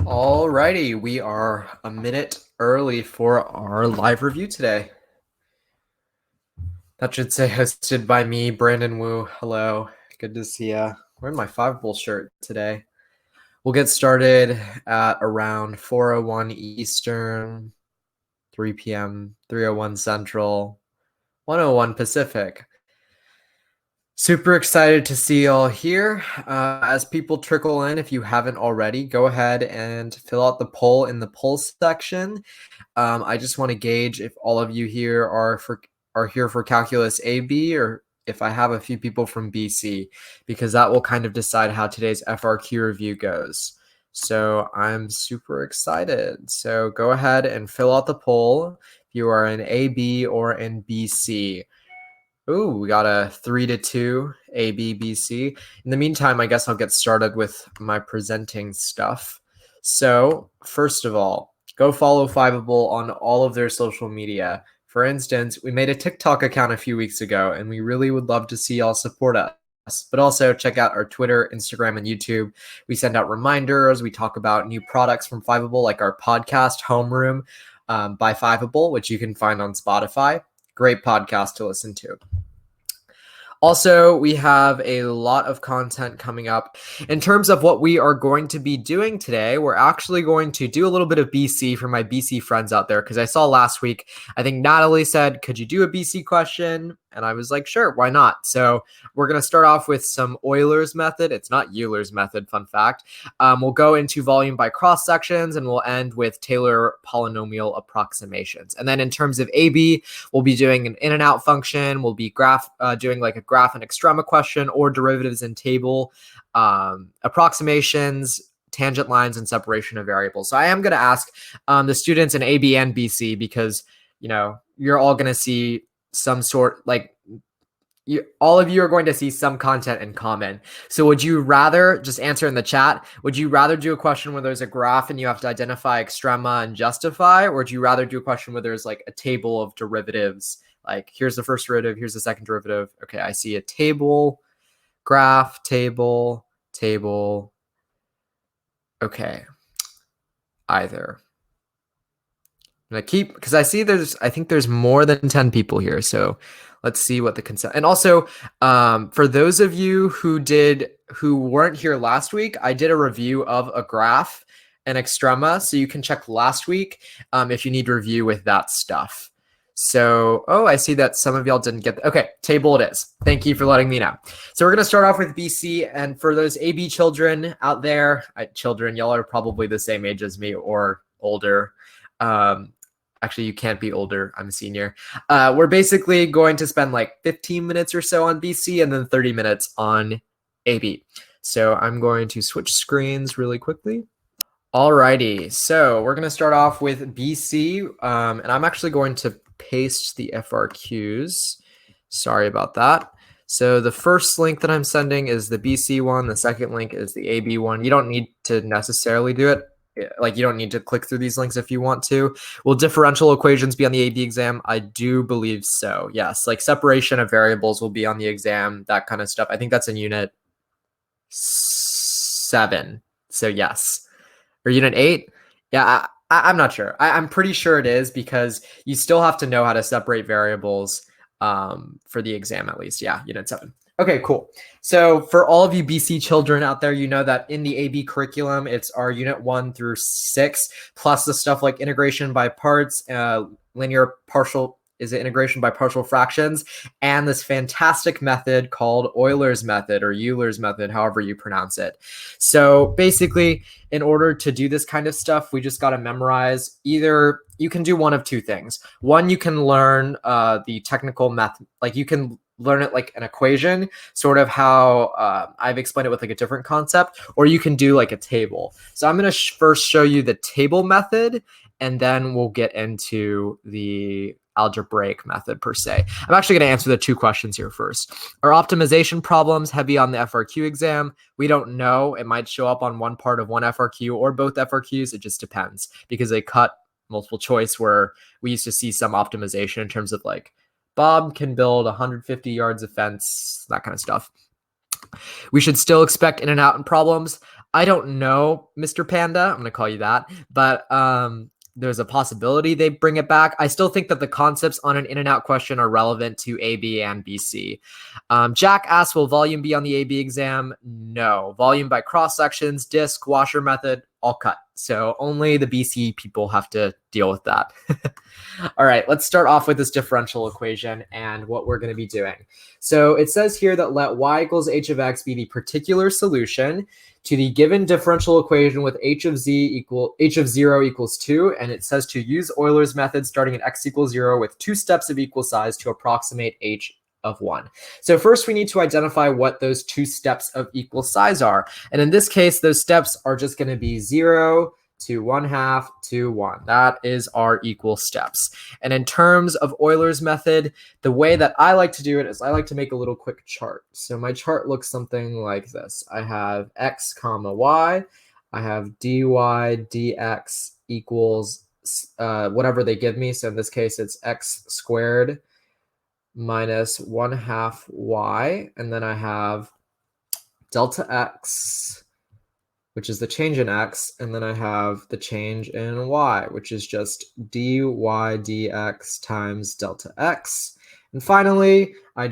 Alrighty, we are a minute early for our live review today. That should say hosted by me, Brandon Wu. Hello, good to see ya. Wearing my Five Bowl shirt today. We'll get started at around 4:01 Eastern, 3 p.m., 3:01 Central, 1:01 Pacific. Super excited to see you all here. As people trickle in, if you haven't already, go ahead and fill out the poll in the poll section. I just want to gauge if all of you here are here for Calculus AB or if I have a few people from BC, because that will kind of decide how today's FRQ review goes. So I'm super excited. So go ahead and fill out the poll if you are in AB or in BC. Ooh, we got a 3-2 AB BC. In the meantime, I guess I'll get started with my presenting stuff. So first of all, go follow Fiveable on all of their social media. For instance, we made a TikTok account a few weeks ago, and we really would love to see y'all support us. But also check out our Twitter, Instagram, and YouTube. We send out reminders. We talk about new products from Fiveable, like our podcast, Homeroom by Fiveable, which you can find on Spotify. Great podcast to listen to. Also, we have a lot of content coming up. In terms of what we are going to be doing today, we're actually going to do a little bit of BC for my BC friends out there, because I saw last week, I think Natalie said, could you do a BC question? And I was like, sure, why not? So we're going to start off with some Euler's method. It's not Euler's method, fun fact. We'll go into volume by cross sections, and we'll end with Taylor polynomial approximations. And then in terms of AB, we'll be doing an in and out function. We'll be doing like a graph and extrema question, or derivatives and table, approximations, tangent lines, and separation of variables. So I am going to ask the students in AB and BC, because, you know, you're all going to see some sort, like, all of you are going to see some content in common. So would you rather, just answer in the chat, would you rather do a question where there's a graph and you have to identify extrema and justify, or would you rather do a question where there's like a table of derivatives? Like, here's the first derivative, here's the second derivative. Okay, I see a table, graph, table, table. Okay, either. I'm gonna keep, because I think there's more than 10 people here. So let's see what the consent. And also, for those of you who weren't here last week, I did a review of a graph and extrema, so you can check last week if you need review with that stuff. So, I see that some of y'all didn't get that. Okay, table it is. Thank you for letting me know. So we're going to start off with BC. And for those AB children out there, y'all are probably the same age as me or older. Actually, you can't be older. I'm a senior. We're basically going to spend like 15 minutes or so on BC and then 30 minutes on AB. So I'm going to switch screens really quickly. Alrighty, so we're going to start off with BC, and I'm actually going to paste the FRQs. Sorry about that. So the first link that I'm sending is the BC one. The second link is the AB one. You don't need to necessarily do it. Like, you don't need to click through these links if you want to. Will differential equations be on the AB exam? I do believe so. Yes, like separation of variables will be on the exam, that kind of stuff. I think that's in unit 7. So yes. Or unit 8? Yeah, I'm not sure. I'm pretty sure it is, because you still have to know how to separate variables for the exam at least. Yeah, unit 7. Okay, cool. So for all of you BC children out there, you know that in the AB curriculum, it's our unit 1 through 6, plus the stuff like integration by parts, linear partial, is it integration by partial fractions, and this fantastic method called Euler's method, or Euler's method, however you pronounce it. So basically, in order to do this kind of stuff, we just got to memorize. Either you can do one of two things. One, you can learn the technical method, like you can learn it like an equation, sort of how I've explained it with like a different concept, or you can do like a table. So I'm going to first show you the table method, and then we'll get into the algebraic method per se. I'm actually going to answer the 2 questions here first. Are optimization problems heavy on the FRQ exam? We don't know. It might show up on one part of one FRQ or both FRQs. It just depends, because they cut multiple choice, where we used to see some optimization in terms of like, Bob can build 150 yards of fence, that kind of stuff. We should still expect in and out in problems. I don't know, Mr. Panda. I'm going to call you that. But there's a possibility they bring it back. I still think that the concepts on an in and out question are relevant to AB and BC. Jack asks, will volume be on the AB exam? No. Volume by cross sections, disk, washer method, all cut. So only the BC people have to deal with that. All right, let's start off with this differential equation and what we're going to be doing. So it says here that let y equals h of x be the particular solution to the given differential equation with h of 0 equals 2. And it says to use Euler's method starting at x equals 0 with two steps of equal size to approximate h of 1. So first we need to identify what those two steps of equal size are. And in this case, those steps are just going to be 0 to 1/2 to 1. That is our equal steps. And in terms of Euler's method, the way that I like to do it is I like to make a little quick chart. So my chart looks something like this. I have x comma y. I have dy dx equals whatever they give me. So in this case, it's x squared minus 1/2 y. And then I have delta x, which is the change in x, and then I have the change in y, which is just dy dx times delta x. And finally, I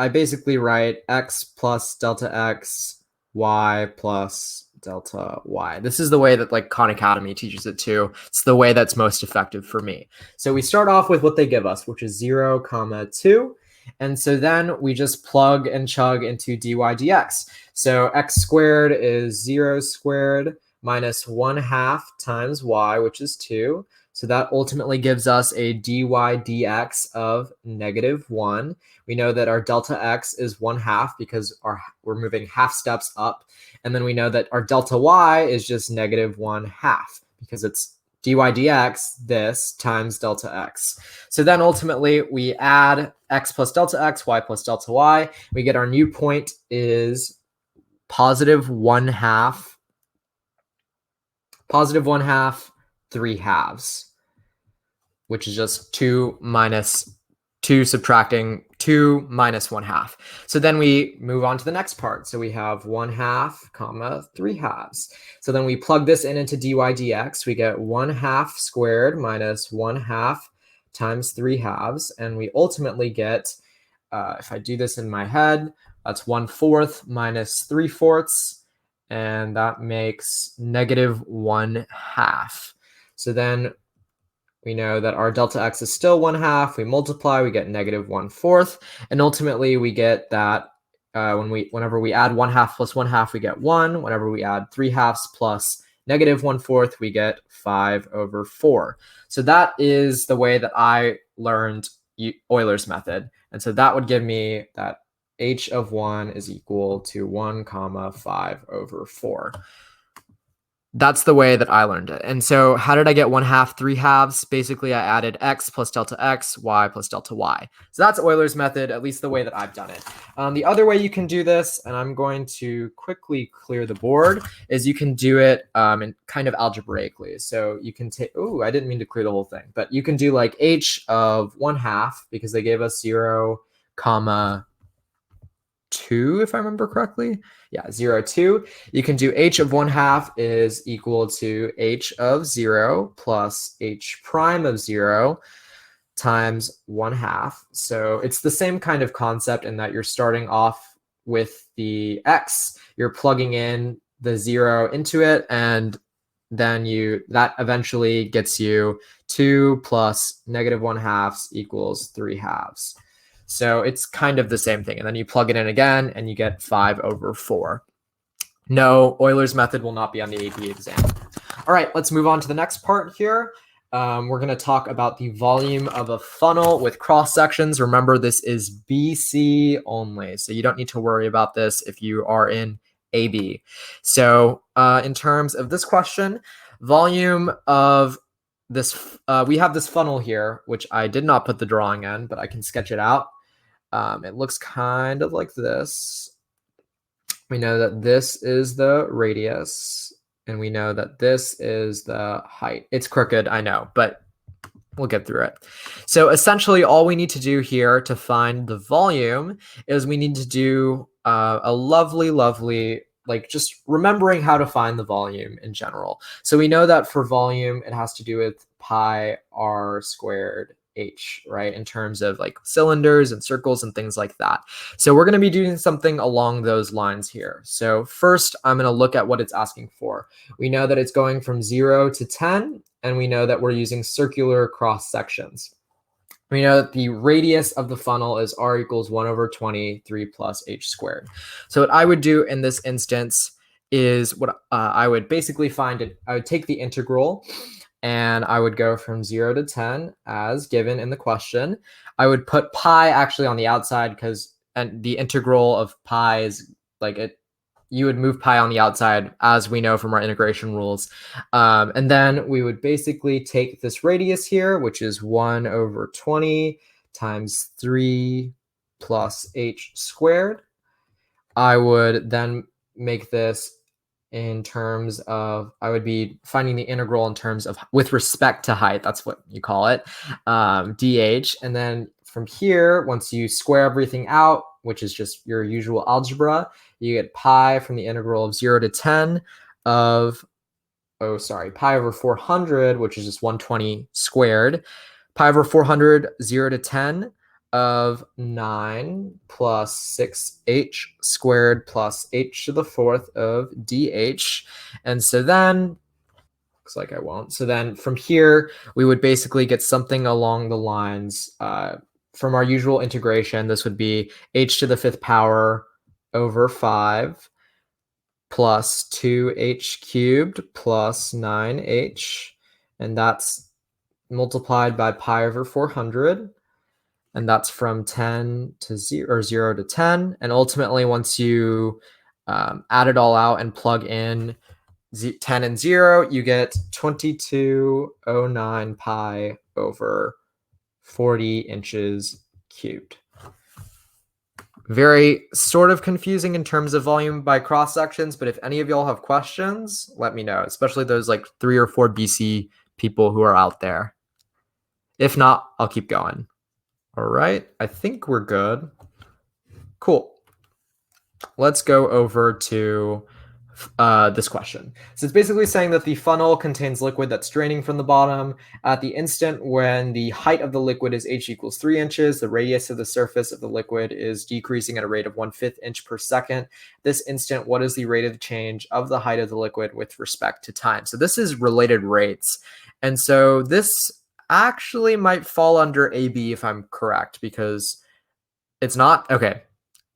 basically write x plus delta x, y plus delta y. This is the way that like Khan Academy teaches it too. It's the way that's most effective for me. So we start off with what they give us, which is 0, 2. And so then we just plug and chug into dy dx. So x squared is 0 squared minus 1/2 times y, which is 2. So that ultimately gives us a dy dx of -1. We know that our delta x is 1/2 because we're moving half steps up. And then we know that our delta y is just -1/2 because it's dy dx, this, times delta x. So then ultimately we add x plus delta x, y plus delta y. We get our new point is positive 1/2, 3/2, which is just 2 minus 2 subtracting 2 minus 1/2. So then we move on to the next part. So we have 1/2 comma 3/2. So then we plug this into dy dx. We get 1/2 squared minus 1/2 times 3/2. And we ultimately get, if I do this in my head, that's 1/4 minus 3/4. And that makes -1/2. So then we know that our delta x is still 1/2. We multiply, we get -1/4. And ultimately, we get that whenever we add 1/2 plus 1/2, we get 1. Whenever we add 3/2 plus -1/4, we get 5/4. So that is the way that I learned Euler's method. And so that would give me that h of 1 is equal to 1 comma 5/4. That's the way that I learned it. And so how did I get 1/2, 3/2? Basically, I added x plus delta x, y plus delta y. So that's Euler's method, at least the way that I've done it. The other way you can do this, and I'm going to quickly clear the board, is you can do it in kind of algebraically. So you can take, I didn't mean to clear the whole thing, but you can do like h of 1/2 because they gave us 0, comma 2, if I remember correctly. Yeah, 0, 2. You can do h of 1/2 is equal to h of 0 plus h prime of 0 times 1/2. So it's the same kind of concept in that you're starting off with the x, you're plugging in the 0 into it, and then that eventually gets you 2 plus -1/2 equals 3/2. So it's kind of the same thing. And then you plug it in again and you get 5/4. No, Euler's method will not be on the AP exam. All right, let's move on to the next part here. We're going to talk about the volume of a funnel with cross sections. Remember, this is BC only, so you don't need to worry about this if you are in AB. So in terms of this question, volume of this, we have this funnel here, which I did not put the drawing in, but I can sketch it out. It looks kind of like this. We know that this is the radius, and we know that this is the height. It's crooked, I know, but we'll get through it. So essentially, all we need to do here to find the volume is we need to do a lovely like just remembering how to find the volume in general. So we know that for volume, it has to do with pi r squared h, right? In terms of like cylinders and circles and things like that. So we're going to be doing something along those lines here. So first, I'm going to look at what it's asking for. We know that it's going from 0 to 10, and we know that we're using circular cross sections. We know that the radius of the funnel is r equals 1 over 20, 3 plus h squared. So what I would do in this instance is what I would basically find it. I would take the integral, and I would go from 0 to 10 as given in the question. I would put pi actually on the outside because the integral of pi is like it. You would move pi on the outside, as we know from our integration rules. And then we would basically take this radius here, which is 1 over 20 times 3 plus h squared. I would then make this in terms of, I would be finding the integral in terms of with respect to height. That's what you call it, dh. And then from here, once you square everything out, which is just your usual algebra, you get pi from the integral of 0 to 10 of, pi over 400, which is just 120 squared. Pi over 400, 0 to 10 of 9 plus 6h squared plus h to the 4th of dh. And so then, looks like I won't. So then from here, we would basically get something along the lines from our usual integration. This would be h to the 5th power over 5 plus 2h cubed plus 9h. And that's multiplied by pi over 400. And that's from 10 to 0, or 0 to 10. And ultimately, once you add it all out and plug in 10 and 0, you get 2209 pi over 40 inches cubed. Very sort of confusing in terms of volume by cross sections, but if any of y'all have questions, let me know, especially those like 3 or 4 BC people who are out there. If not, I'll keep going. All right, I think we're good. Cool. Let's go over to this question. So it's basically saying that the funnel contains liquid that's draining from the bottom. At the instant when the height of the liquid is h equals 3 inches, the radius of the surface of the liquid is decreasing at a rate of 1/5 inch per second. This instant, what is the rate of change of the height of the liquid with respect to time? So this is related rates. And so this actually might fall under AB if I'm correct, because it's not. Okay,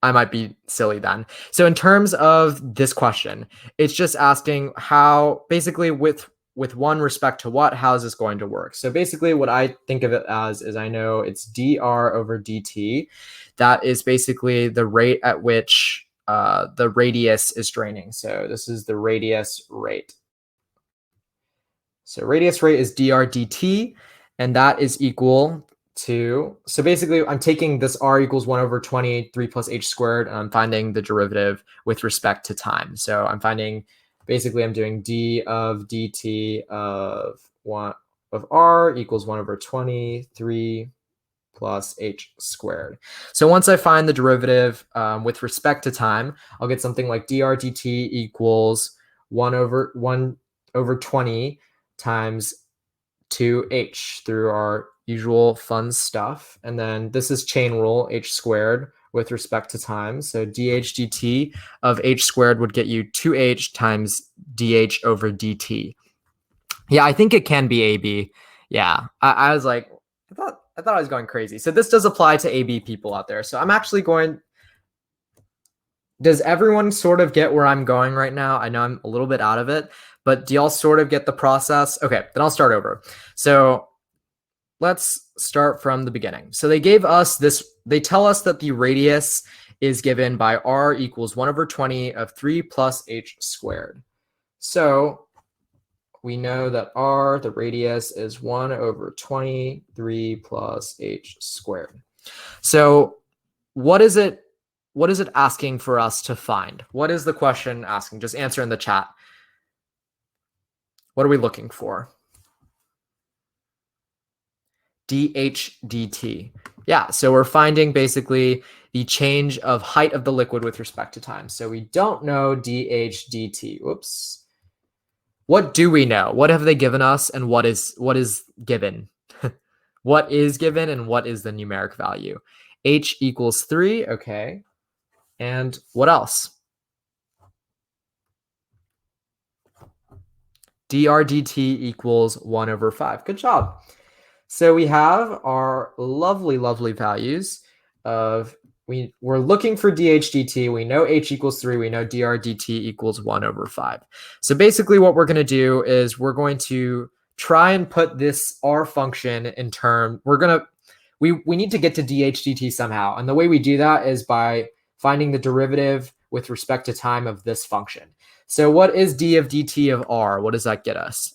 I might be silly then. So in terms of this question, it's just asking how, basically with one respect to what, how is this going to work? So basically what I think of it as is, I know it's dr over dt. That is basically the rate at which the radius is draining. So this is the radius rate. So radius rate is dr dt, and that is equal to, so basically I'm taking this r equals 1 over 20, 3 plus h squared, and I'm finding the derivative with respect to time. So I'm finding, basically I'm doing d of dt of r equals 1 over 20, 3 plus h squared. So once I find the derivative with respect to time, I'll get something like dr dt equals 1 over 20 times 2h through our usual fun stuff. And then this is chain rule, h squared with respect to time. So dh dt of h squared would get you 2h times dh over dt. Yeah, I think it can be AB. Yeah, I was like, I thought I was going crazy. So this does apply to AB people out there. So I'm actually going, does everyone sort of get where I'm going right now? I know I'm a little bit out of it, but do y'all sort of get the process? Okay, then I'll start over. So let's start from the beginning. So they gave us this, they tell us that the radius is given by r equals 1 over 20 of 3 plus h squared. So we know that r, the radius, is 1 over 20, 3 plus h squared. So what is it asking for us to find? What is the question asking? Just answer in the chat. What are we looking for? dH dt. Yeah, so we're finding basically the change of height of the liquid with respect to time. So we don't know dH dt. Whoops. What do we know? What have they given us, and what is given? What is given and what is the numeric value? H equals 3, okay. And what else? dr dt equals 1 over 5. Good job. So we have our lovely, lovely values of, we're looking for dH dt. We know H equals 3. We know dr dt equals 1 over 5. So basically what we're going to do is we're going to try and put this R function in term. We need to get to dH dt somehow. And the way we do that is by finding the derivative with respect to time of this function. So what is d of dt of R? What does that get us?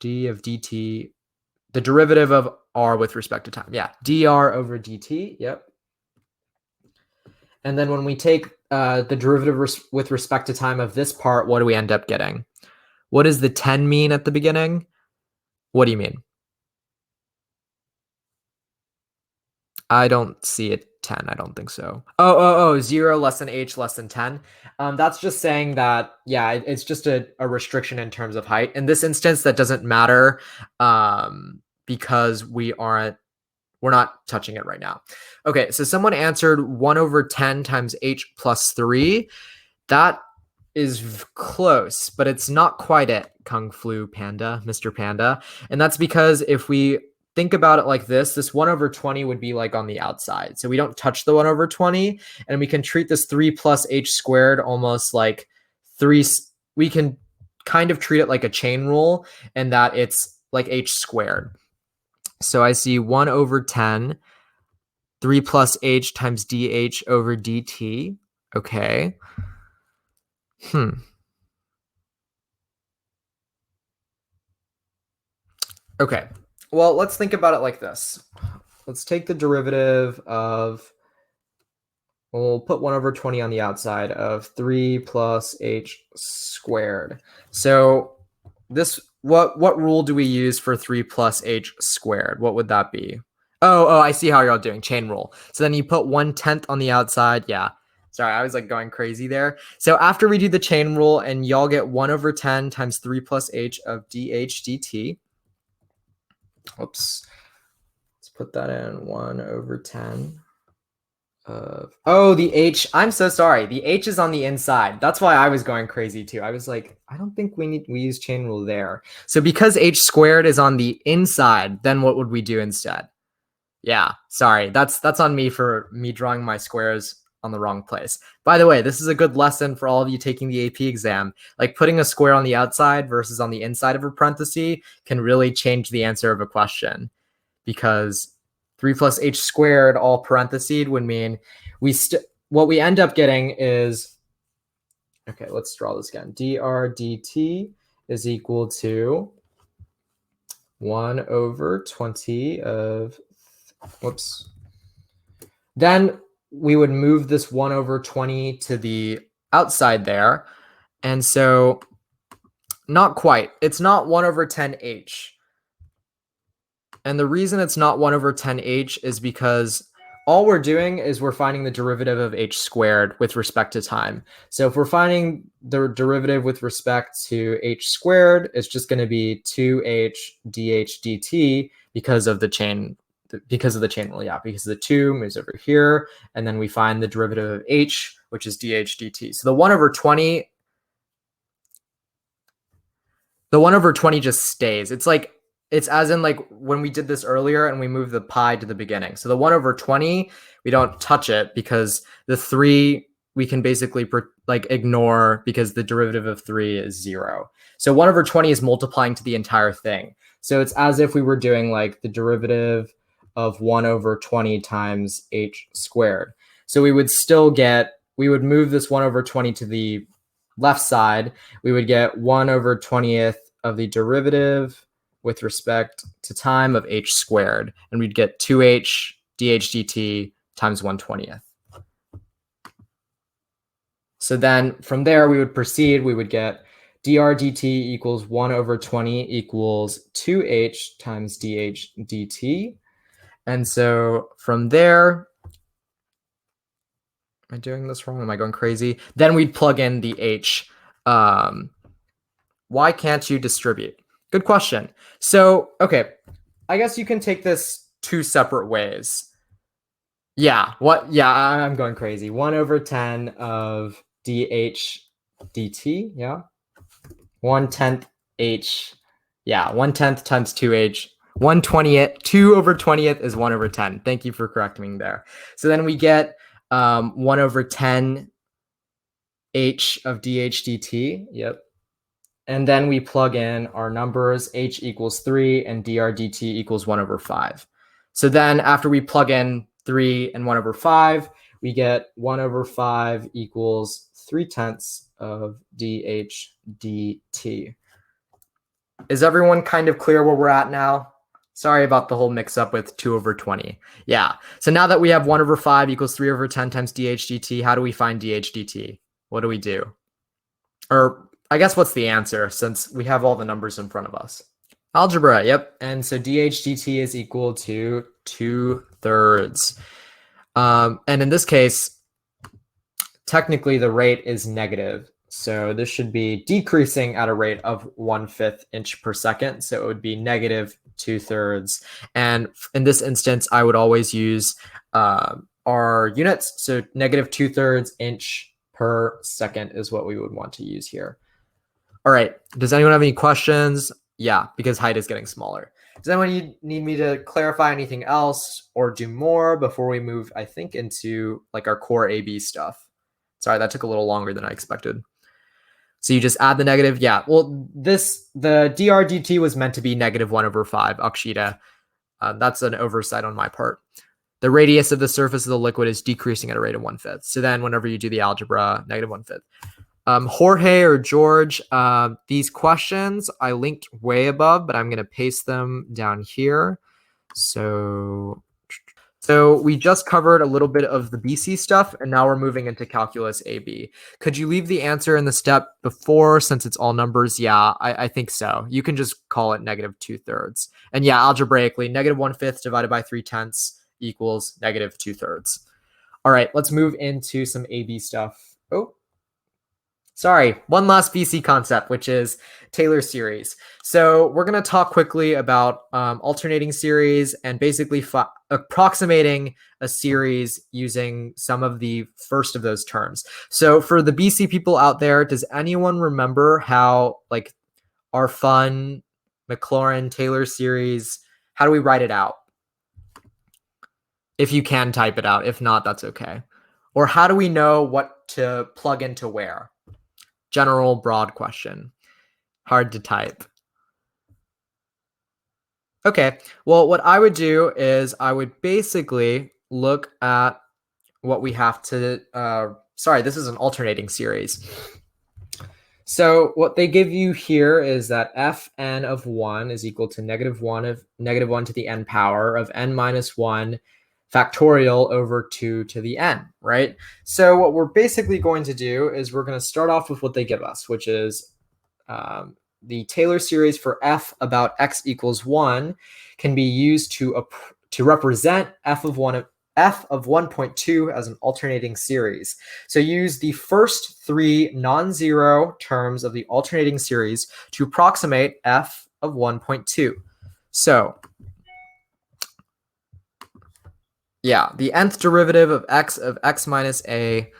D of dt, the derivative of R with respect to time. Yeah, dr over dt. Yep. And then when we take the derivative with respect to time of this part, what do we end up getting? What does the 10 mean at the beginning? What do you mean? I don't see a 10. I don't think so. Oh, 0 less than h less than 10. That's just saying that, yeah, it's just a restriction in terms of height. In this instance, that doesn't matter because we're not touching it right now. Okay, so someone answered 1 over 10 times h plus 3. That is close, but it's not quite it, Kung Flu Panda, Mr. Panda. And that's because if we think about it like this 1 over 20 would be like on the outside. So we don't touch the 1 over 20, and we can treat this 3 plus h squared almost like 3. We can kind of treat it like a chain rule, and that it's like h squared. So I see 1 over 10, 3 plus h times dh over dt. Okay. Okay. Well, let's think about it like this. Let's take the derivative of, we'll put 1 over 20 on the outside of 3 plus h squared. So this, what rule do we use for 3 plus h squared? What would that be? Oh, I see how you're all doing, chain rule. So then you put 1/10 on the outside. Yeah. Sorry, I was like going crazy there. So after we do the chain rule, and y'all get 1 over 10 times 3 plus h of dh dt. Whoops. Let's put that in 1 over 10 of, oh, the h, I'm so sorry. The h is on the inside. That's why I was going crazy too. I was like, I don't think we use chain rule there. So because h squared is on the inside, then what would we do instead? Yeah, sorry. That's on me for me drawing my squares on the wrong place. By the way, this is a good lesson for all of you taking the AP exam. Like putting a square on the outside versus on the inside of a parenthesis can really change the answer of a question, because 3 plus h squared all parenthesed would mean what we end up getting is, okay, let's draw this again. dr dt is equal to 1 over 20 of, whoops. Then we would move this 1 over 20 to the outside there. And so not quite. It's not 1 over 10h. And the reason it's not 1 over 10h is because all we're doing is we're finding the derivative of h squared with respect to time. So if we're finding the derivative with respect to h squared, it's just going to be 2h dh dt because of the chain rule. Yeah, because the 2 moves over here, and then we find the derivative of h, which is dh dt. So the 1 over 20 just stays. It's as in like when we did this earlier and we moved the pi to the beginning. So the 1 over 20, we don't touch it because the 3 we can basically ignore because the derivative of 3 is 0. So 1 over 20 is multiplying to the entire thing. So it's as if we were doing like the derivative of 1 over 20 times h squared. So we would move this 1 over 20 to the left side. We would get 1 over 20th of the derivative with respect to time of h squared, and we'd get 2h dh dt times 1/20th. So then from there we would proceed. We would get dr dt equals 1 over 20 equals 2h times dh dt. And so from there, am I doing this wrong? Am I going crazy? Then we'd plug in the h. Why can't you distribute? Good question. So, okay, I guess you can take this two separate ways. Yeah, I'm going crazy. 1 over 10 of dh dt, yeah. 1/10 h, yeah, 1/10 times 2h. 1/20th, 2 over 20th is 1 over 10. Thank you for correcting me there. So then we get 1 over 10 h of dh dt, yep. And then we plug in our numbers, h equals 3 and dr dt equals 1 over 5. So then after we plug in 3 and 1 over 5, we get 1 over 5 equals 3/10 of dh dt. Is everyone kind of clear where we're at now? Sorry about the whole mix-up with 2 over 20. Yeah, so now that we have 1 over 5 equals 3 over 10 times dh dt, how do we find dh dt? What do we do? Or I guess what's the answer since we have all the numbers in front of us? Algebra, yep. And so dh dt is equal to 2/3. And in this case, technically the rate is negative. So this should be decreasing at a rate of 1/5 inch per second. So it would be negative 2/3. And in this instance, I would always use our units. So negative 2/3 inch per second is what we would want to use here. All right. Does anyone have any questions? Yeah, because height is getting smaller. Does anyone need me to clarify anything else or do more before we move, I think, into like our core AB stuff? Sorry, that took a little longer than I expected. So you just add the negative. Yeah, well, the dr dt was meant to be negative 1 over 5, Akshita. That's an oversight on my part. The radius of the surface of the liquid is decreasing at a rate of 1/5. So then whenever you do the algebra, negative 1/5. Jorge or George, these questions I linked way above, but I'm going to paste them down here. So we just covered a little bit of the BC stuff, and now we're moving into calculus AB. Could you leave the answer in the step before since it's all numbers? Yeah, I think so. You can just call it negative 2/3. And yeah, algebraically, negative 1/5 divided by 3/10 equals negative 2/3. All right, let's move into some AB stuff. Oh, sorry, one last BC concept, which is Taylor series. So we're going to talk quickly about alternating series and basically approximating a series using some of the first of those terms. So for the BC people out there, does anyone remember how like our fun Maclaurin-Taylor series, how do we write it out? If you can type it out. If not, that's okay. Or how do we know what to plug into where? General, broad question. Hard to type. Okay, well, what I would do is I would basically look at what we have to, sorry, this is an alternating series. So what they give you here is that fn of 1 is equal to negative 1 to the n power of n minus 1 factorial over 2 to the n, right? So what we're basically going to do is we're going to start off with what they give us, which is the Taylor series for f about x equals 1 can be used to represent f of 1.2 as an alternating series. So use the first 3 non-zero terms of the alternating series to approximate f of 1.2. So yeah, the nth derivative of x minus a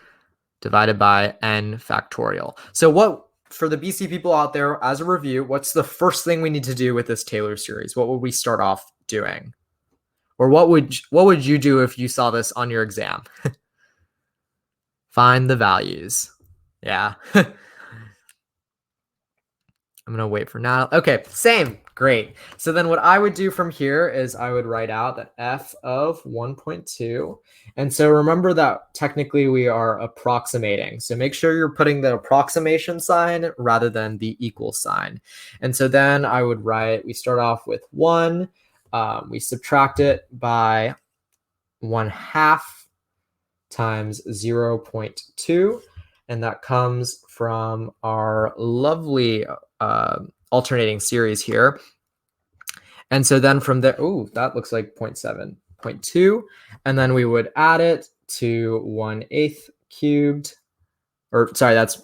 divided by n factorial. So what, for the BC people out there, as a review, what's the first thing we need to do with this Taylor series? What would we start off doing? Or what would you do if you saw this on your exam? Find the values. Yeah. I'm going to wait for now. Okay, same. Great. So then what I would do from here is I would write out that f of 1.2. And so remember that technically we are approximating. So make sure you're putting the approximation sign rather than the equal sign. And so then I would write, we start off with 1. We subtract it by 1/2 times 0.2. and that comes from our lovely alternating series here. And so then from there, oh, that looks like 0.7, 0.2, and then we would add it to 1/8 cubed, or sorry, that's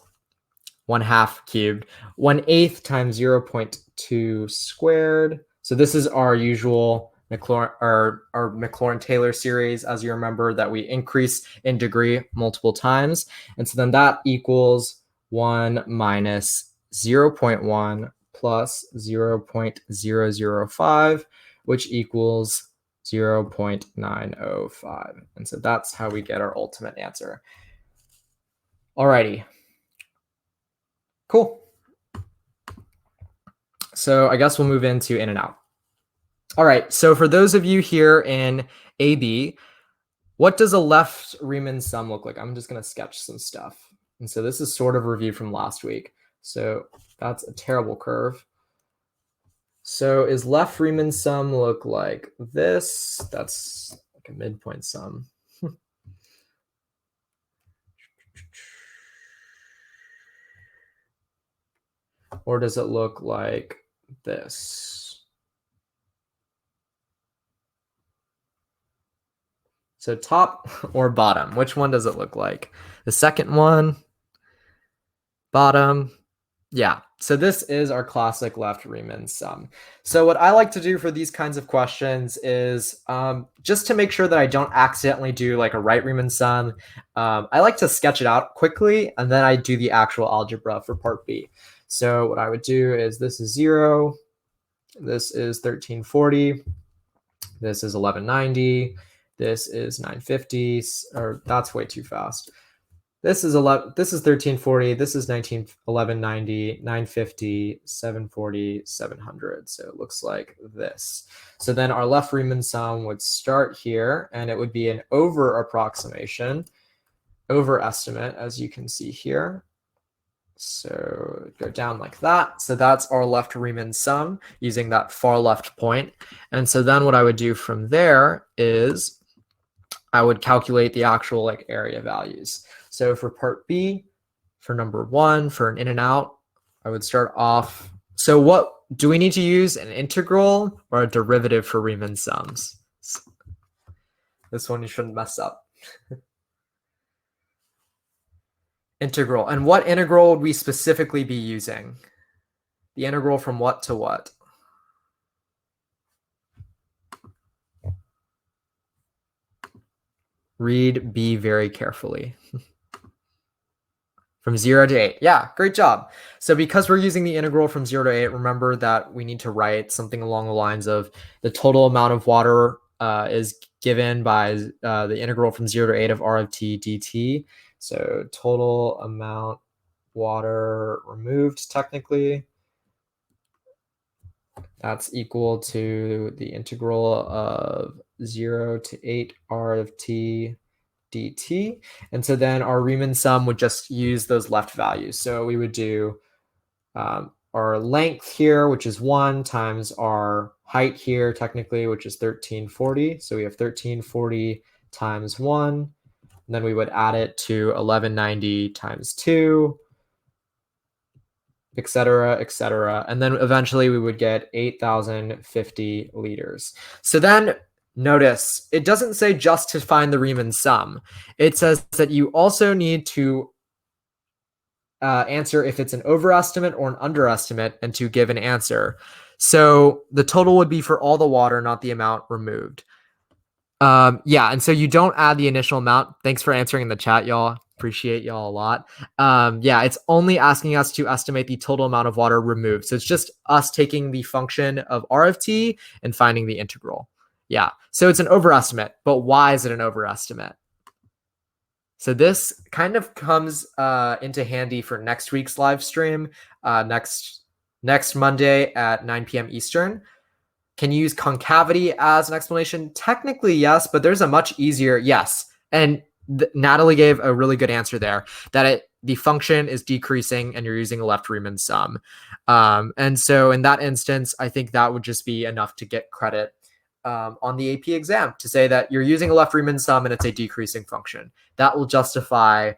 1/2 cubed, 1/8 times 0.2 squared. So this is our usual Maclaurin-Taylor series, as you remember, that we increase in degree multiple times. And so then that equals 1 minus 0.1 plus 0.005, which equals 0.905. And so that's how we get our ultimate answer. Alrighty. Cool. So I guess we'll move into in and out. All right, so for those of you here in AB, what does a left Riemann sum look like? I'm just going to sketch some stuff. And so this is sort of a review from last week. So that's a terrible curve. So is left Riemann sum look like this? That's like a midpoint sum. Or does it look like this? So top or bottom, which one does it look like? The second one, bottom. Yeah, so this is our classic left Riemann sum. So what I like to do for these kinds of questions is just to make sure that I don't accidentally do like a right Riemann sum, I like to sketch it out quickly, and then I do the actual algebra for part B. So what I would do is this is 0, this is 1340, this is 1190, this is 950, or that's way too fast. This is 1340, this is 1190, 950, 740, 700. So it looks like this. So then our left Riemann sum would start here, and it would be an over approximation, overestimate, as you can see here. So go down like that. So that's our left Riemann sum using that far left point. And so then what I would do from there is I would calculate the actual like area values. So for part B, for number 1, for an in and out, I would start off. So what do we need to use, an integral or a derivative for Riemann sums? This one you shouldn't mess up. Integral. And what integral would we specifically be using? The integral from what to what? Read B very carefully. From 0 to 8. Yeah, great job. So because we're using the integral from 0 to 8, remember that we need to write something along the lines of the total amount of water is given by the integral from 0 to 8 of r of t dt. So total amount water removed, technically, that's equal to the integral of 0 to 8 r of t dt. And so then our Riemann sum would just use those left values. So we would do our length here, which is 1, times our height here, technically, which is 1340. So we have 1340 times 1. And then we would add it to 1190 times 2, et cetera, et cetera. And then eventually we would get 8,050 liters. So then notice, it doesn't say just to find the Riemann sum. It says that you also need to answer if it's an overestimate or an underestimate and to give an answer. So the total would be for all the water, not the amount removed. Yeah, and so you don't add the initial amount. Thanks for answering in the chat, y'all. Appreciate y'all a lot. Yeah, it's only asking us to estimate the total amount of water removed. So it's just us taking the function of r of t and finding the integral. Yeah, so it's an overestimate, but why is it an overestimate? So this kind of comes into handy for next week's live stream, next Monday at 9 p.m. Eastern. Can you use concavity as an explanation? Technically, yes, but there's a much easier yes. And Natalie gave a really good answer there, that the function is decreasing and you're using a left Riemann sum. And so in that instance, I think that would just be enough to get credit on the AP exam to say that you're using a left Riemann sum and it's a decreasing function. That will justify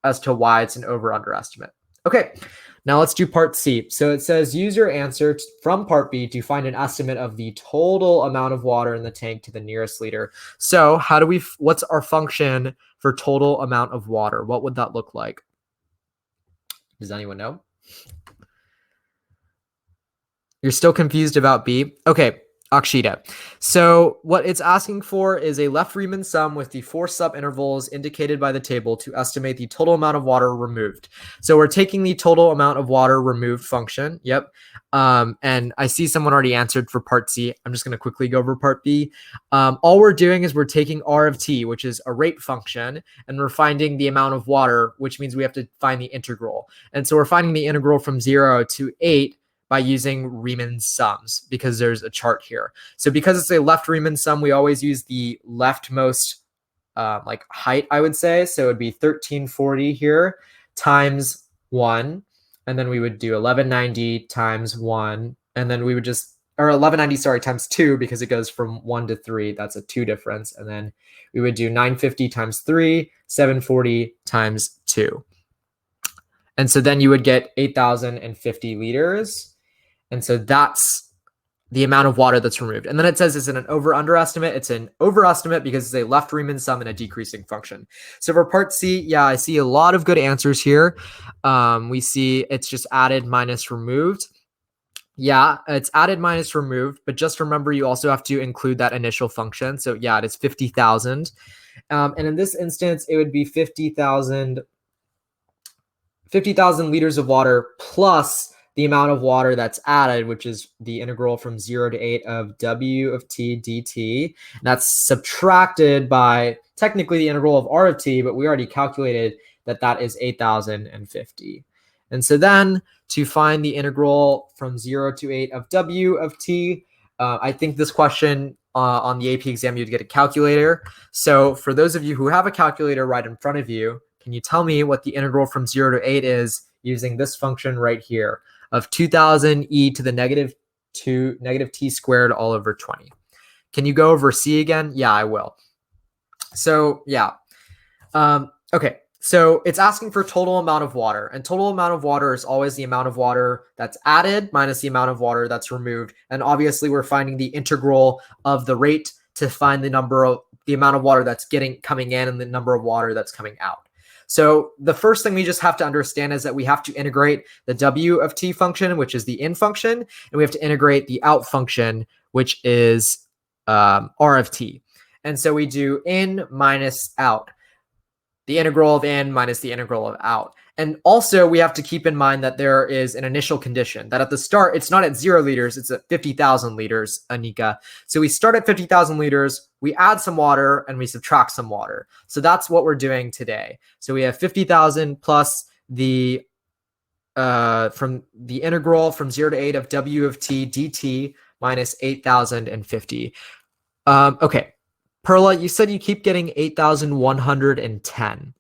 as to why it's an over-under estimate. Okay, now let's do part C. So it says use your answer from part B to find an estimate of the total amount of water in the tank to the nearest liter. So what's our function for total amount of water? What would that look like? Does anyone know? You're still confused about B? Okay, Akshita. So what it's asking for is a left Riemann sum with the 4 subintervals indicated by the table to estimate the total amount of water removed. So we're taking the total amount of water removed function. Yep. And I see someone already answered for part C. I'm just going to quickly go over part B. All we're doing is we're taking R of t, which is a rate function, and we're finding the amount of water, which means we have to find the integral. And so we're finding the integral from 0 to 8 by using Riemann sums, because there's a chart here. So because it's a left Riemann sum, we always use the leftmost like height, I would say. So it would be 1340 here times 1. And then we would do 1190 times 1. And then we would just, or 1190, sorry, times 2, because it goes from 1 to 3. That's a 2 difference. And then we would do 950 times 3, 740 times 2. And so then you would get 8,050 liters. And so that's the amount of water that's removed. And then it says, is it an over-under estimate? It's an over-estimate because it's a left Riemann sum and a decreasing function. So for part C, yeah, I see a lot of good answers here. We see it's just added minus removed. Yeah, it's added minus removed, but just remember you also have to include that initial function. So yeah, it is 50,000. And in this instance, it would be 50,000 liters of water plus the amount of water that's added, which is the integral from 0 to 8 of w of t dt. And that's subtracted by technically the integral of r of t, but we already calculated that that is 8,050. And so then to find the integral from 0 to 8 of w of t, I think this question on the AP exam, you'd get a calculator. So for those of you who have a calculator right in front of you, can you tell me what the integral from 0 to 8 is using this function right here of 2000 e to the negative t squared all over 20? Can you go over C again? Yeah, I will. So yeah. Okay, so it's asking for total amount of water, and total amount of water is always the amount of water that's added minus the amount of water that's removed. And obviously we're finding the integral of the rate to find the amount of water that's coming in and the number of water that's coming out. So the first thing we just have to understand is that we have to integrate the w of t function, which is the in function, and we have to integrate the out function, which is r of t. And so we do in minus out, the integral of in minus the integral of out. And also we have to keep in mind that there is an initial condition, that at the start, it's not at 0 liters, it's at 50,000 liters, Anika. So we start at 50,000 liters, we add some water, and we subtract some water. So that's what we're doing today. So we have 50,000 plus the from the integral from 0 to 8 of w of t dt minus 8,050. Okay, Perla, you said you keep getting 8,110.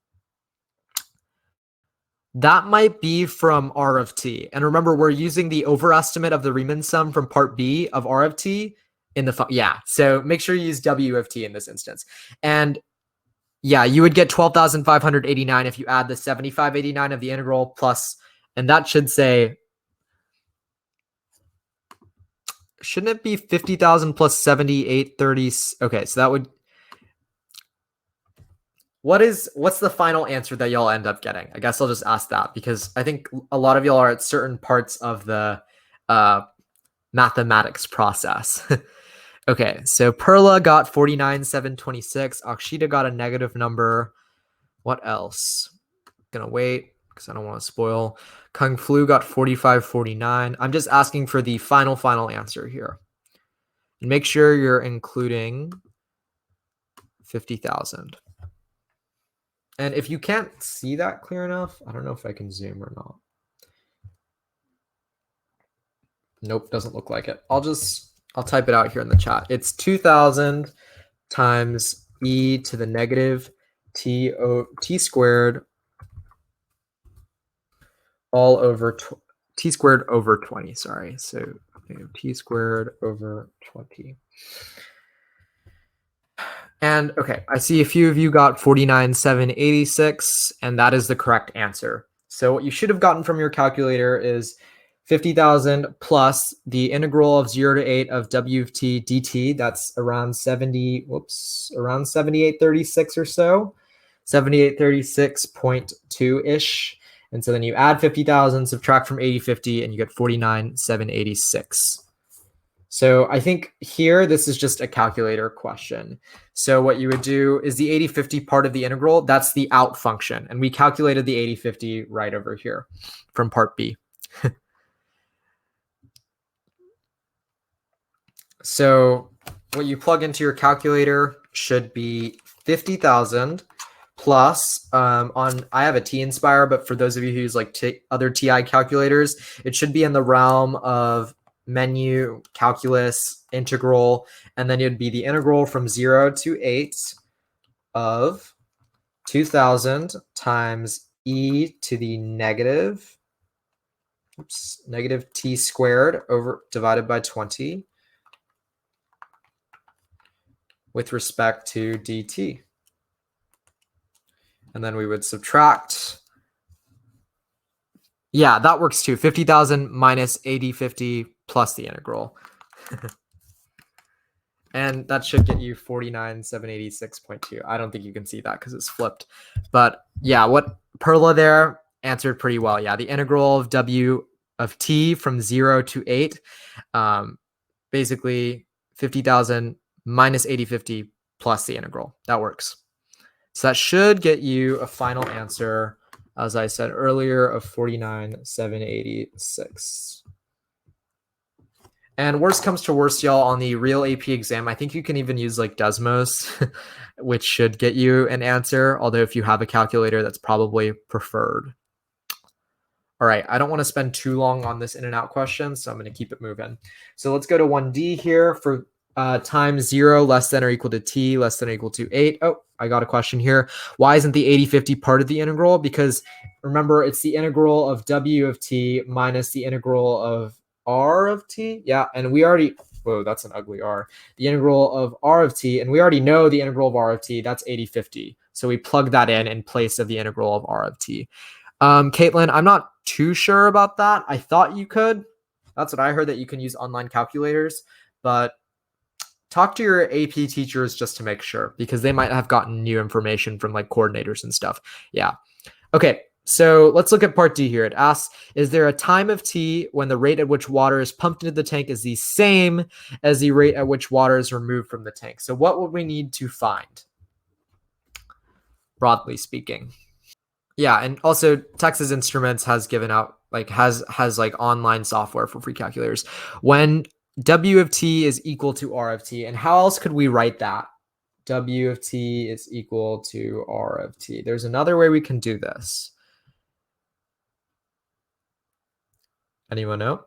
That might be from R of t. And remember, we're using the overestimate of the Riemann sum from part B of R of t in the yeah. So make sure you use W of t in this instance. And yeah, you would get 12,589 if you add the 7,589 of the integral plus, and that should say, shouldn't it be 50,000 plus 7,830? Okay, so that would, what's the final answer that y'all end up getting? I guess I'll just ask that because I think a lot of y'all are at certain parts of the mathematics process. Okay, so Perla got 49,726. Akshita got a negative number. What else? Gonna wait because I don't want to spoil. Kung Flu got 45,49. I'm just asking for the final answer here. And make sure you're including 50,000. And if you can't see that clear enough, I don't know if I can zoom or not. Nope, doesn't look like it. I'll type it out here in the chat. It's 2,000 times e to the negative t squared all over t squared over 20. Sorry, so t squared over 20. And okay, I see a few of you got 49,786, and that is the correct answer. So what you should have gotten from your calculator is 50,000 plus the integral of 0 to 8 of w of t dt. That's around 7836 or so, 7836.2-ish. And so then you add 50,000, subtract from 8050, and you get 49,786. So I think here, this is just a calculator question. So what you would do is the 8050 part of the integral, that's the out function. And we calculated the 8050 right over here from part B. So what you plug into your calculator should be 50,000 plus I have a T-Inspire, but for those of you who use like other TI calculators, it should be in the realm of menu, calculus, integral, and then it'd be the integral from 0 to 8 of 2000 times e to the negative t squared divided by 20 with respect to dt. And then we would subtract. Yeah, that works too. 50,000 minus 8050 plus the integral. And that should get you 49,786.2. I don't think you can see that because it's flipped. But yeah, what Perla there answered pretty well. Yeah, the integral of w of t from 0 to 8. Basically 50,000 minus 8050 plus the integral. That works. So that should get you a final answer, as I said earlier, of 49,786. And worst comes to worst, y'all, on the real AP exam, I think you can even use like Desmos, which should get you an answer. Although if you have a calculator, that's probably preferred. All right, I don't want to spend too long on this in and out question, so I'm going to keep it moving. So let's go to 1D here for time 0 less than or equal to t less than or equal to 8. Oh, I got a question here. Why isn't the 8050 part of the integral? Because remember, it's the integral of w of t minus the integral of r of t. Yeah, and we already, whoa, that's an ugly r. The integral of r of t, and we already know the integral of r of t, that's 8050. So we plug that in place of the integral of r of t. Caitlin, I'm not too sure about that. I thought you could. That's what I heard, that you can use online calculators, but talk to your AP teachers just to make sure, because they might have gotten new information from like coordinators and stuff. Yeah. Okay. So let's look at part D here. It asks, is there a time of t when the rate at which water is pumped into the tank is the same as the rate at which water is removed from the tank? So what would we need to find, broadly speaking? Yeah, and also Texas Instruments has given out has like online software for free calculators. When w of t is equal to r of t, and how else could we write that? W of t is equal to r of t. There's another way we can do this. Anyone know?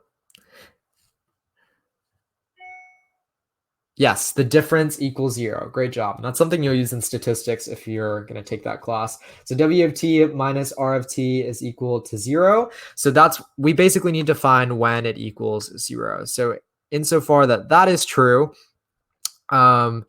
Yes, the difference equals 0. Great job. And that's something you'll use in statistics if you're going to take that class. So w of t minus r of t is equal to 0. So we basically need to find when it equals 0. So insofar that is true, how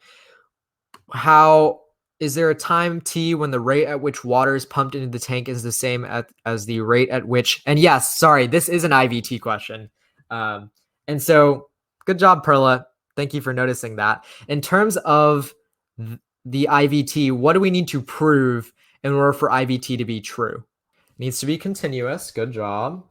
is there a time t when the rate at which water is pumped into the tank is the same as the rate at which, and yes, sorry, this is an IVT question. And so good job, Perla. Thank you for noticing that. In terms of the IVT, what do we need to prove in order for IVT to be true? It needs to be continuous. Good job.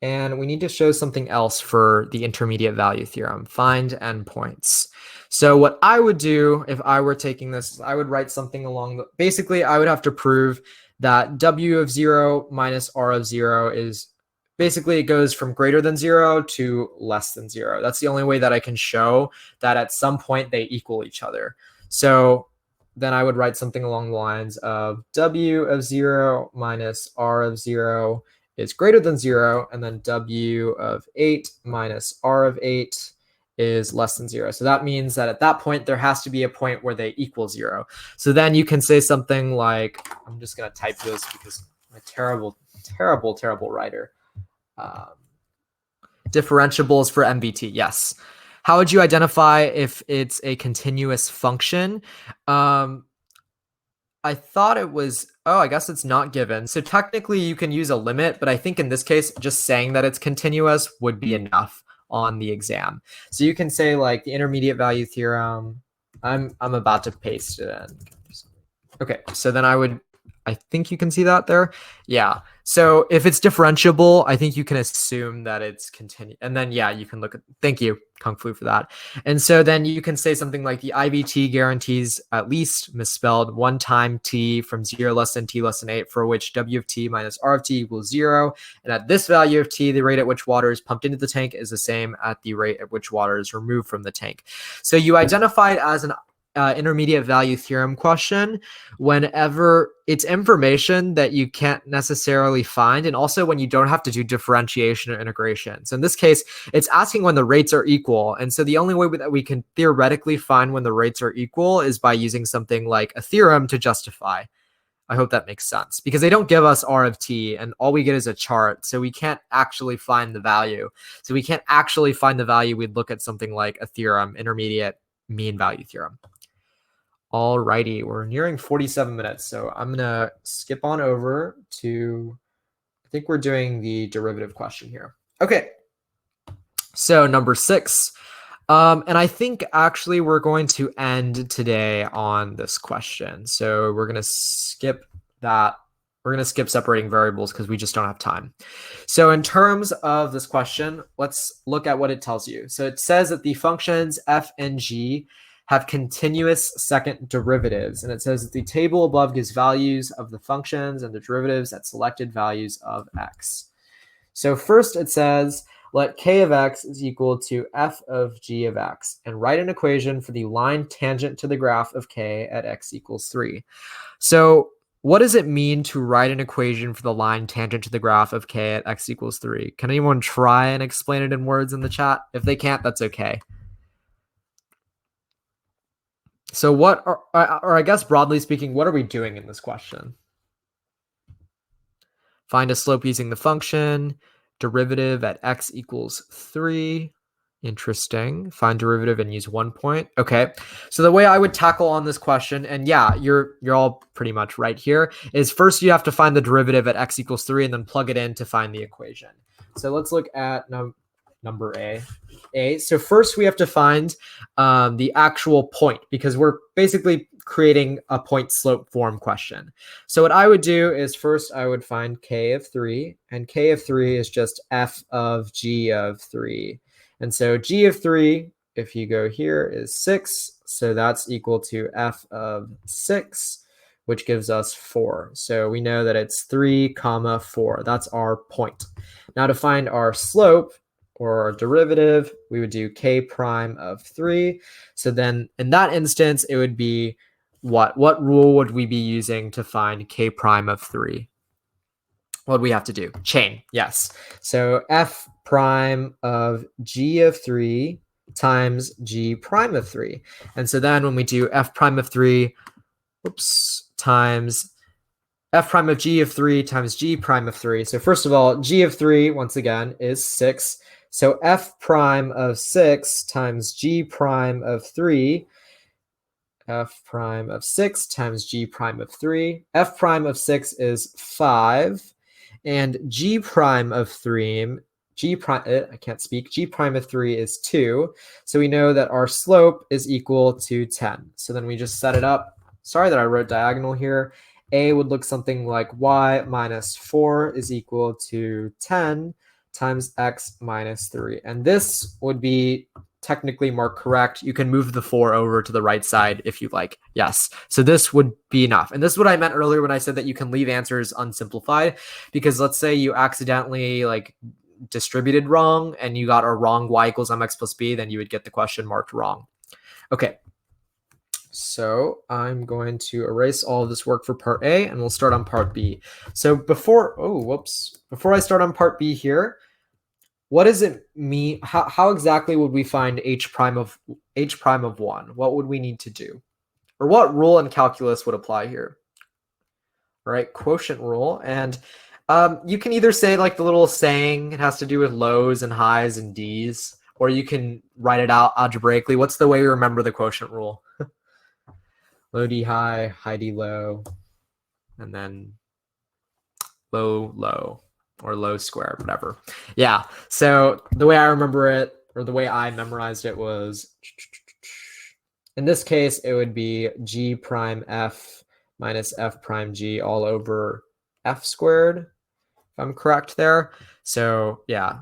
And we need to show something else for the intermediate value theorem, find endpoints. So what I would do if I were taking this, I would write something along basically I would have to prove that w of 0 minus r of 0 is basically, it goes from greater than 0 to less than 0. That's the only way that I can show that at some point they equal each other. So then I would write something along the lines of w of 0 minus r of 0 is greater than 0, and then w of 8 minus r of 8 is less than 0. So that means that at that point, there has to be a point where they equal 0. So then you can say something like, I'm just going to type this because I'm a terrible, terrible, terrible writer. Differentiables for MVT, yes. How would you identify if it's a continuous function? I thought it was, oh, I guess it's not given. So technically you can use a limit, but I think in this case, just saying that it's continuous would be enough on the exam. So you can say like the intermediate value theorem. I'm about to paste it in. Okay, so then I think you can see that there. Yeah. So if it's differentiable, I think you can assume that it's continuous. And then, yeah, you can look at, thank you, Kung Fu, for that. And so then you can say something like the IVT guarantees at least, misspelled, one time t from 0 less than t less than 8, for which W of t minus R of t equals 0. And at this value of t, the rate at which water is pumped into the tank is the same at the rate at which water is removed from the tank. So you identify it as an intermediate value theorem question whenever it's information that you can't necessarily find, and also when you don't have to do differentiation or integration. So in this case, it's asking when the rates are equal. And so the only way that we can theoretically find when the rates are equal is by using something like a theorem to justify. I hope that makes sense, because they don't give us R of t and all we get is a chart. So we can't actually find the value. So we can't actually find the value. We'd look at something like a theorem, intermediate mean value theorem. Alrighty, we're nearing 47 minutes, so I'm gonna skip on over to, I think we're doing the derivative question here. Okay, so number 6. And I think actually we're going to end today on this question. So we're gonna skip that. We're gonna skip separating variables because we just don't have time. So in terms of this question, let's look at what it tells you. So it says that the functions f and g have continuous second derivatives. And it says that the table above gives values of the functions and the derivatives at selected values of x. So first it says, let k of x is equal to f of g of x, and write an equation for the line tangent to the graph of k at x equals 3. So what does it mean to write an equation for the line tangent to the graph of k at x equals 3? Can anyone try and explain it in words in the chat? If they can't, that's okay. So what are, or I guess broadly speaking, what are we doing in this question? Find a slope using the function, derivative at x equals 3. Interesting. Find derivative and use 1 point. Okay. So the way I would tackle on this question, and yeah, you're all pretty much right here, is first you have to find the derivative at x equals 3 and then plug it in to find the equation. So let's look at number A. So first we have to find the actual point, because we're basically creating a point slope form question. So what I would do is first I would find k of 3, and k of 3 is just f of g of 3. And so g of 3, if you go here, is 6. So that's equal to f of 6, which gives us 4. So we know that it's 3, 4. That's our point. Now to find our slope, or our derivative, we would do k prime of 3. So then in that instance, it would be what? What rule would we be using to find k prime of 3? What do we have to do? Chain, yes. So f prime of g of 3 times g prime of 3. And so then when we do f prime of 3, times f prime of g of 3 times g prime of 3. So first of all, g of 3, once again, is 6. So f prime of 6 times g prime of 3, f prime of 6 times g prime of 3. F prime of 6 is 5, and g prime of 3, g prime of 3 is 2. So we know that our slope is equal to 10. So then we just set it up. Sorry that I wrote diagonal here. A would look something like y minus 4 is equal to 10 times x minus 3. And this would be technically more correct. You can move the 4 over to the right side if you like. Yes. So this would be enough. And this is what I meant earlier when I said that you can leave answers unsimplified, because let's say you accidentally distributed wrong and you got a wrong y equals mx plus b, then you would get the question marked wrong. Okay. So I'm going to erase all of this work for part A and we'll start on part B. So before I start on part B here, what does it mean? How exactly would we find h prime of 1? What would we need to do? Or what rule in calculus would apply here? All right, quotient rule. And you can either say like the little saying, it has to do with lows and highs and D's, or you can write it out algebraically. What's the way we remember the quotient rule? Low D high, high D low, and then low low, or low squared, whatever. Yeah, so the way I remember it, or the way I memorized it was, in this case, it would be G prime F minus F prime G all over F squared, if I'm correct there. So yeah,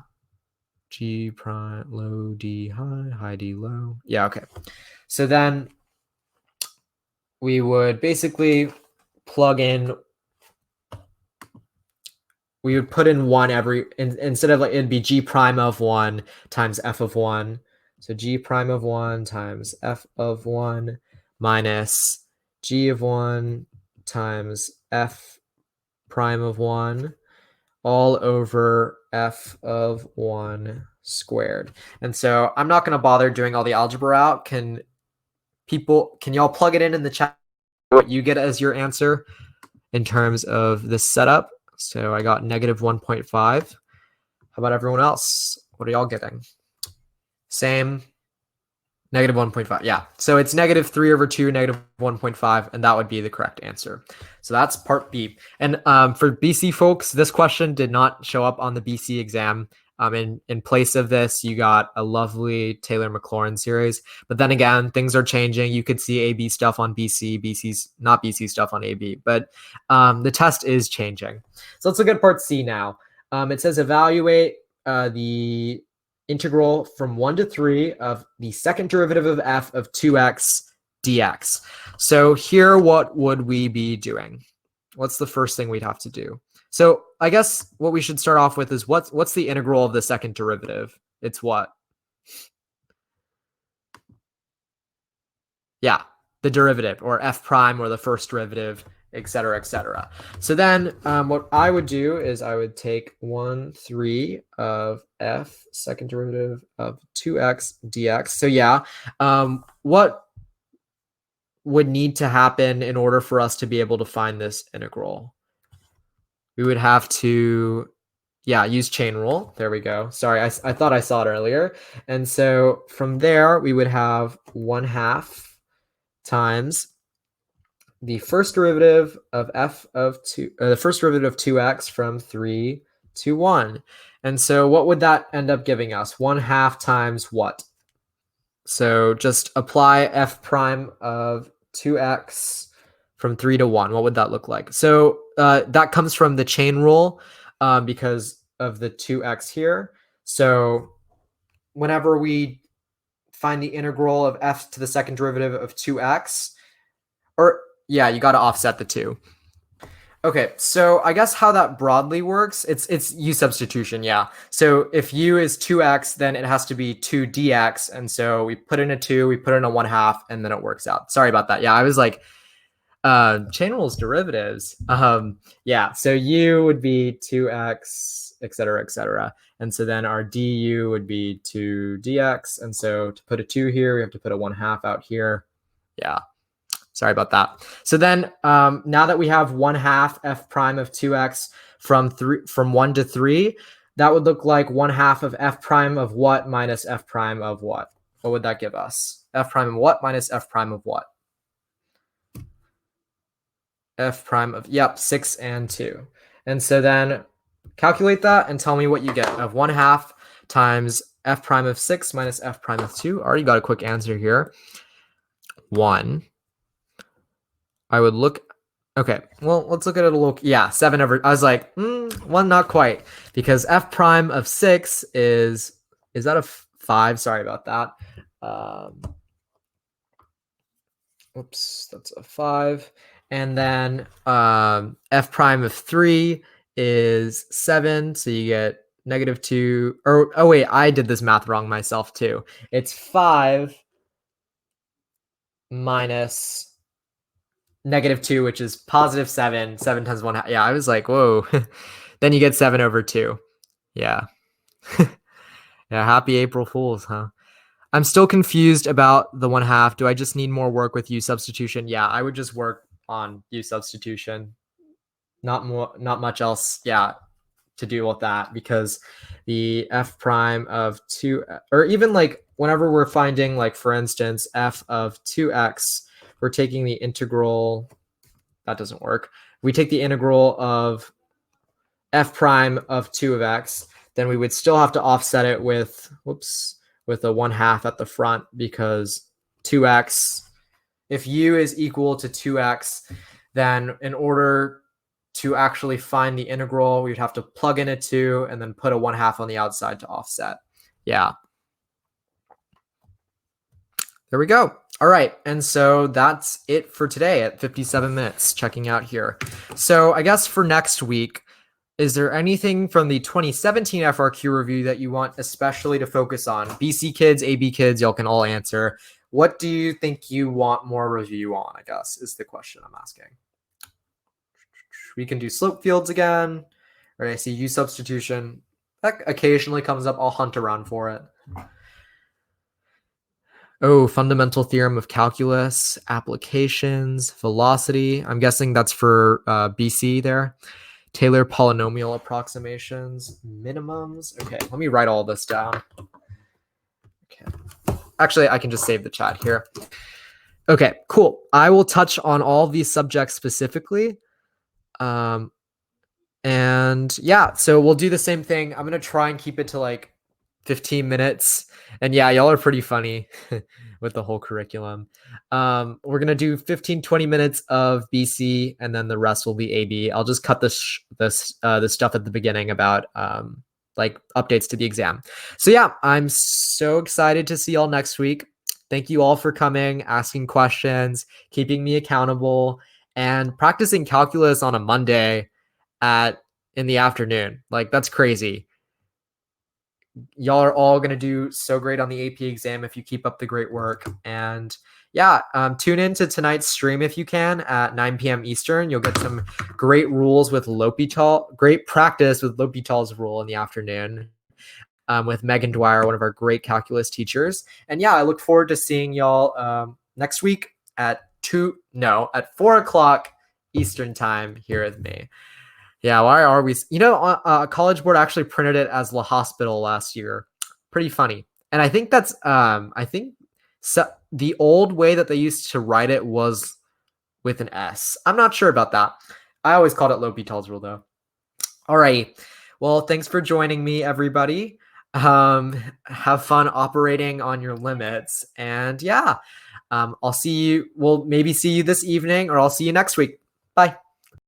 G prime low D high, high D low. Yeah, okay. So then we would basically plug in, we would put in one every, instead of like, it'd be G prime of 1 times F of 1. So G prime of 1 times F of 1 minus G of 1 times F prime of 1 all over F of 1 squared. And so I'm not going to bother doing all the algebra out. Can y'all plug it in the chat what you get as your answer in terms of this setup? So I got negative 1.5. How about everyone else? What are y'all getting? Same. Negative 1.5. Yeah. So it's negative 3 over 2, negative 1.5, and that would be the correct answer. So that's part B. And for BC folks, this question did not show up on the BC exam. In place of this, you got a lovely Taylor-Maclaurin series. But then again, things are changing. You could see AB stuff on BC, BC's not BC stuff on AB. But the test is changing. So let's look at part C now. It says evaluate the integral from 1 to 3 of the second derivative of f of 2x dx. So here, what would we be doing? What's the first thing we'd have to do? So I guess what we should start off with is what's the integral of the second derivative? It's what? Yeah, the derivative, or f prime, or the first derivative, etc., etc. So then what I would do is I would take 1/3 of f second derivative of 2x dx. So yeah, what would need to happen in order for us to be able to find this integral? We would have to, yeah, use chain rule. There we go. Sorry, I thought I saw it earlier. And so from there, we would have 1/2 times the first derivative of f of 2, the first derivative of 2x from 3 to 1. And so what would that end up giving us? 1/2 times what? So just apply f prime of 2x from 3 to 1. What would that look like? So that comes from the chain rule because of the 2x here. So whenever we find the integral of f to the second derivative of 2x, or yeah, you got to offset the 2. Okay, so I guess how that broadly works, it's U-substitution, yeah. So if U is 2x, then it has to be 2 dx, and so we put in a 2, we put in a 1/2, and then it works out. Sorry about that. Yeah, I was like, chain rules derivatives. Yeah, so U would be 2x, etc., etc. And so then our du would be 2 dx, and so to put a 2 here, we have to put a 1/2 out here. Yeah. Sorry about that. So then now that we have 1/2 f prime of 2x from 1 to 3, that would look like 1/2 of f prime of what minus f prime of what? What would that give us? F prime of what minus f prime of what? F prime of, yep, 6 and 2. And so then calculate that and tell me what you get of 1/2 times f prime of 6 minus f prime of 2. Already got a quick answer here. 1. I would look, okay, well, let's look at it a little, yeah, 7 over, I was like, 1, not quite, because f prime of 6 is that a 5? Sorry about that. Oops, that's a 5. And then f prime of 3 is 7, so you get -2, or, oh wait, I did this math wrong myself too. It's 5 minus -2, which is +7. 7 times 1/2. Yeah, I was like, whoa. Then you get 7 over 2. Yeah. Yeah, happy April Fools, huh? I'm still confused about the 1/2. Do I just need more work with U-substitution? Yeah, I would just work on U-substitution. Not much else. Yeah. to deal with that, because the f prime of 2, or even like whenever we're finding, like for instance, f of 2x, we're taking the integral. That doesn't work. We take the integral of f prime of 2 of x, then we would still have to offset it with, with a 1/2 at the front, because 2x, if u is equal to 2x, then in order to actually find the integral, we'd have to plug in a 2 and then put a 1/2 on the outside to offset. Yeah. There we go. All right. And so that's it for today at 57 minutes, checking out here. So I guess for next week, is there anything from the 2017 FRQ review that you want especially to focus on? BC kids, AB kids, y'all can all answer. What do you think you want more review on, I guess, is the question I'm asking. We can do slope fields again. Or I see U-Substitution. That occasionally comes up. I'll hunt around for it. Oh, fundamental theorem of calculus, applications, velocity. I'm guessing that's for BC there. Taylor polynomial approximations, minimums. Okay, let me write all this down. Okay. Actually, I can just save the chat here. Okay, cool. I will touch on all these subjects specifically. And yeah, so we'll do the same thing. I'm going to try and keep it to like 15 minutes. And yeah, y'all are pretty funny with the whole curriculum. We're going to do 15, 20 minutes of BC, and then the rest will be AB. I'll just cut the stuff at the beginning about like updates to the exam. So yeah, I'm so excited to see y'all next week. Thank you all for coming, asking questions, keeping me accountable, and practicing calculus on a Monday in the afternoon. Like, that's crazy. Y'all are all going to do so great on the AP exam if you keep up the great work. And yeah, tune in to tonight's stream if you can at 9 p.m. Eastern. You'll get some great rules with L'Hopital, great practice with L'Hopital's rule in the afternoon with Megan Dwyer, one of our great calculus teachers. And yeah, I look forward to seeing y'all next week at 4 o'clock Eastern time here with me. Yeah, why are we? You know, College Board actually printed it as La Hospital last year. Pretty funny. And I think that's, the old way that they used to write it was with an S. I'm not sure about that. I always called it L'Hopital's rule, though. All right. Well, thanks for joining me, everybody. Have fun operating on your limits. And yeah, I'll see you. We'll maybe see you this evening, or I'll see you next week. Bye.